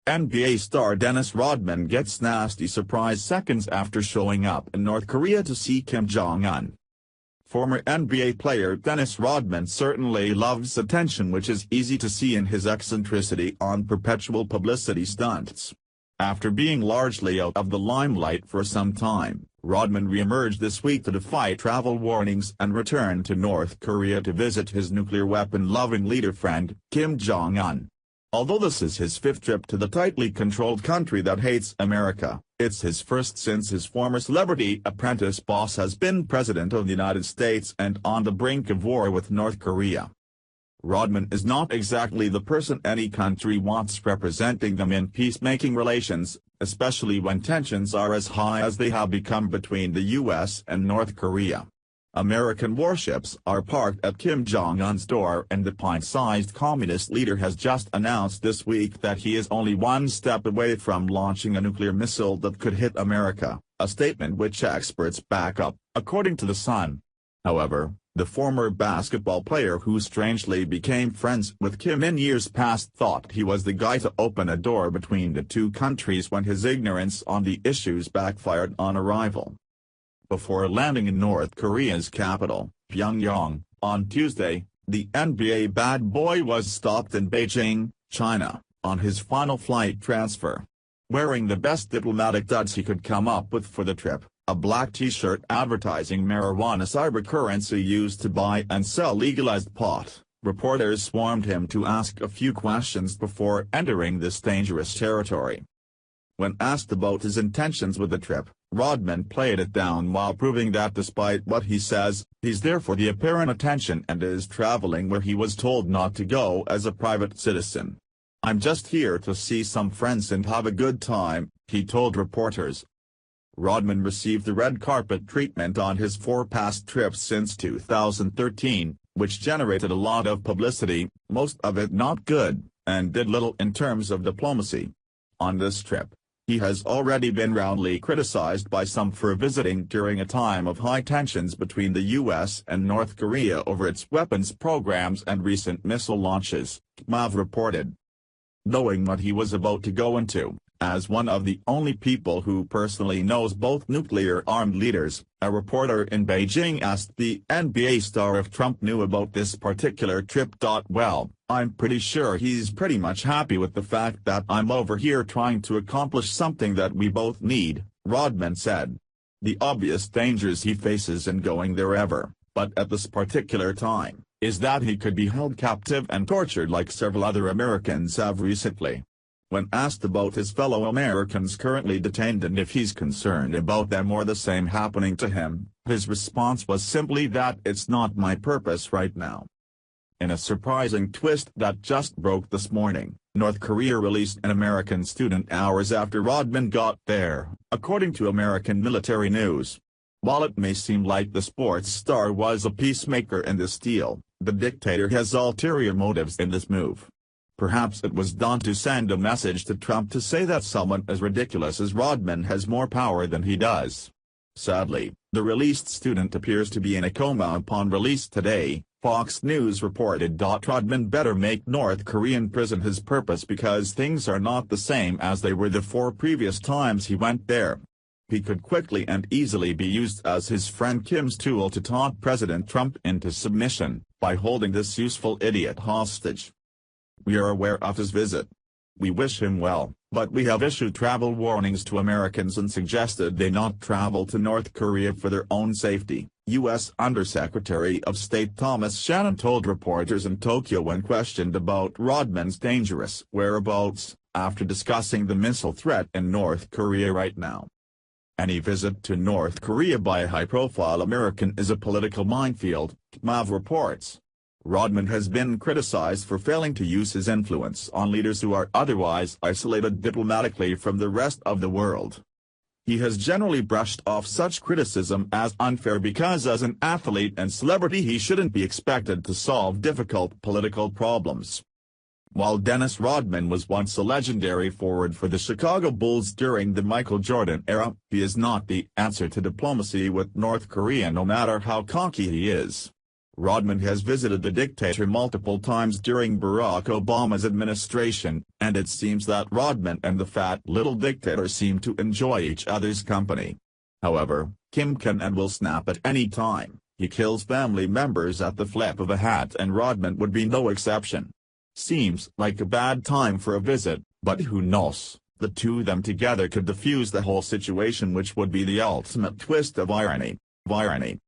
NBA star Dennis Rodman gets nasty surprise seconds after showing up in North Korea to see Kim Jong-un. Former NBA player Dennis Rodman certainly loves attention, which is easy to see in his eccentricity on perpetual publicity stunts. After being largely out of the limelight for some time, Rodman reemerged this week to defy travel warnings and return to North Korea to visit his nuclear weapon-loving leader friend, Kim Jong-un. Although this is his fifth trip to the tightly controlled country that hates America, it's his first since his former Celebrity Apprentice boss has been president of the United States and on the brink of war with North Korea. Rodman is not exactly the person any country wants representing them in peacemaking relations, especially when tensions are as high as they have become between the U.S. and North Korea. American warships are parked at Kim Jong-un's door, and the pint-sized communist leader has just announced this week that he is only one step away from launching a nuclear missile that could hit America, a statement which experts back up, according to The Sun. However, the former basketball player who strangely became friends with Kim in years past thought he was the guy to open a door between the two countries when his ignorance on the issues backfired on arrival. Before landing in North Korea's capital, Pyongyang, on Tuesday, the NBA bad boy was stopped in Beijing, China, on his final flight transfer. Wearing the best diplomatic duds he could come up with for the trip, a black t-shirt advertising marijuana cybercurrency used to buy and sell legalized pot, reporters swarmed him to ask a few questions before entering this dangerous territory. When asked about his intentions with the trip, Rodman played it down while proving that despite what he says, he's there for the apparent attention and is traveling where he was told not to go as a private citizen. "I'm just here to see some friends and have a good time," he told reporters. Rodman received the red carpet treatment on his 4 past trips since 2013, which generated a lot of publicity, most of it not good, and did little in terms of diplomacy. On this trip, he has already been roundly criticized by some for visiting during a time of high tensions between the U.S. and North Korea over its weapons programs and recent missile launches, KMAV reported. Knowing what he was about to go into, as one of the only people who personally knows both nuclear-armed leaders, a reporter in Beijing asked the NBA star if Trump knew about this particular trip. "Well, I'm pretty sure he's pretty much happy with the fact that I'm over here trying to accomplish something that we both need," Rodman said. The obvious dangers he faces in going there ever, but at this particular time, is that he could be held captive and tortured like several other Americans have recently. When asked about his fellow Americans currently detained and if he's concerned about them or the same happening to him, his response was simply that it's not my purpose right now. In a surprising twist that just broke this morning, North Korea released an American student hours after Rodman got there, according to American military news. While it may seem like the sports star was a peacemaker in this deal, the dictator has ulterior motives in this move. Perhaps it was done to send a message to Trump to say that someone as ridiculous as Rodman has more power than he does. Sadly, the released student appears to be in a coma upon release today, Fox News reported. Rodman better make North Korean prison his purpose because things are not the same as they were the 4 previous times he went there. He could quickly and easily be used as his friend Kim's tool to taunt President Trump into submission, by holding this useful idiot hostage. "We are aware of his visit. We wish him well, but we have issued travel warnings to Americans and suggested they not travel to North Korea for their own safety," U.S. Undersecretary of State Thomas Shannon told reporters in Tokyo when questioned about Rodman's dangerous whereabouts, after discussing the missile threat in North Korea right now. "Any visit to North Korea by a high-profile American is a political minefield," KMAV reports. Rodman has been criticized for failing to use his influence on leaders who are otherwise isolated diplomatically from the rest of the world. He has generally brushed off such criticism as unfair because as an athlete and celebrity he shouldn't be expected to solve difficult political problems. While Dennis Rodman was once a legendary forward for the Chicago Bulls during the Michael Jordan era, he is not the answer to diplomacy with North Korea no matter how cocky he is. Rodman has visited the dictator multiple times during Barack Obama's administration, and it seems that Rodman and the fat little dictator seem to enjoy each other's company. However, Kim can and will snap at any time. He kills family members at the flip of a hat, and Rodman would be no exception. Seems like a bad time for a visit, but who knows, the two of them together could defuse the whole situation, which would be the ultimate twist of irony.